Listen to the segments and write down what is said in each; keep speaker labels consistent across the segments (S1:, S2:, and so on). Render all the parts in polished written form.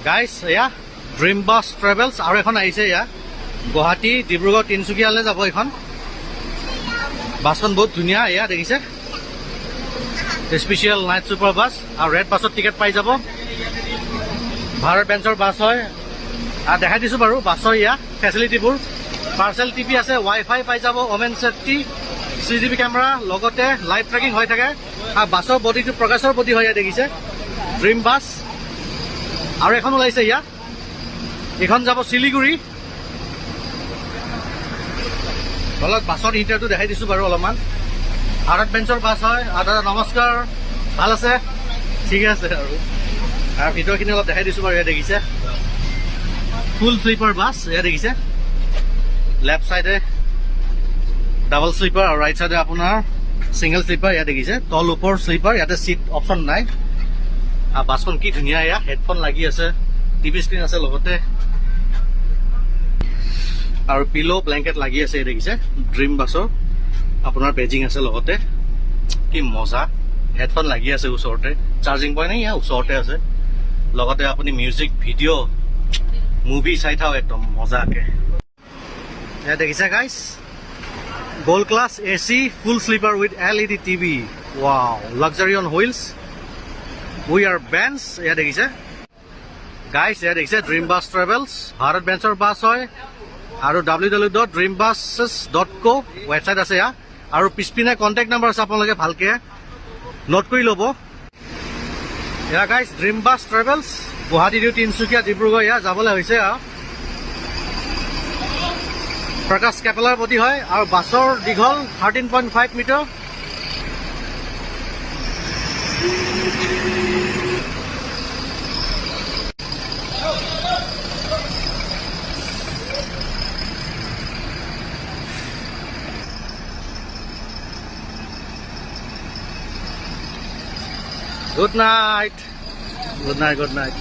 S1: Guys এয়া dream bus travels আৰু এখন আহিছে এয়া গুৱাহাটী ডিব্ৰুগড় তিনিচুকীয়ালৈ যাব এইখন বাছখন বহুত ধুনীয়া এয়া দেখিছে স্পেচিয়েল নাইট ছুপাৰ বাছ আৰু ৰেড বাছত টিকেট পাই যাব ভাৰত বেঞ্চৰ বাছ হয় আৰু দেখাই দিছোঁ বাৰু বাছৰ এয়া ফেচিলিটিবোৰ পাৰ্চেল টিভি আছে ৱাইফাই পাই যাব ওমেন ছেফটি CCTV কেমেৰা লগতে লাইভ ট্ৰেকিং হৈ থাকে আৰু বাছৰ বডিটো প্ৰকাশৰ বডি হয় দেখিছে ড্ৰিম বাছ আৰু এখন ওলাইছে ইয়াত এখন যাব শিলিগুৰি অলপ বাছৰ ইণ্টাৰটো দেখাই দিছোঁ বাৰু অলপমান ভাৰত বেঞ্চৰ বাছ হয় দাদা নমস্কাৰ ভাল আছে ঠিক আছে আৰু ভিতৰখিনি অলপ দেখাই দিছোঁ বাৰু ইয়াত দেখিছে ফুল শ্লিপাৰ বাছ ইয়াত দেখিছে লেফ্ট চাইডে ডাবল শ্লিপাৰ আৰু ৰাইট চাইডে আপোনাৰ ছিংগল শ্লিপাৰ ইয়াত দেখিছে তল ওপৰ শ্লিপাৰ ইয়াতে চিট অপশ্যন নাই আৰু বাছখন কি ধুনীয়া এয়া হেডফোন লাগি আছে টিভি স্ক্ৰীণ আছে লগতে আৰু পিলো ব্লেংকেট লাগি আছে দেখিছে ড্ৰিম বাছৰ আপোনাৰ বেজিং আছে লগতে কি মজা হেডফোন লাগি আছে ওচৰতে চাৰ্জিং পইণ্ট নাই ওচৰতে আছে লগতে আপুনি মিউজিক ভিডিঅ' মুভি চাই থাকক একদম মজাকে এয়া দেখিছে guys gold class AC full sleeper with LED TV wow luxury on wheels we are Benz এয়া দেখিছে গাইজ এয়া দেখিছে ড্ৰিম বাছ ট্ৰেভেলছ ভাৰত বেঞ্চৰ বাছ হয় আৰু www.dreambuses.co ৱেবছাইট আছে এয়া আৰু পিছপিনে কণ্টেক্ট নাম্বাৰ আছে আপোনালোকে ভালকে নোট কৰি ল'ব এয়া guys dream bus travels Guwahati to Tinsukia Dibrugarh এয়া যাবলৈ হৈছে প্ৰকাশ কেপেলাৰ প্ৰতি হয় আৰু বাছৰ দীঘল 13.5 metre Good night. Good night. Good night.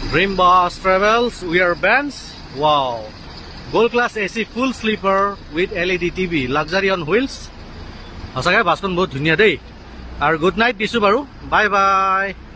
S1: Dream Bus Travels. We are bands. Wow. Gold class AC full sleeper with LED TV. Luxury on wheels. Asagay baskon bahut dhuniya dei. Ar good night disu baru. Bye bye.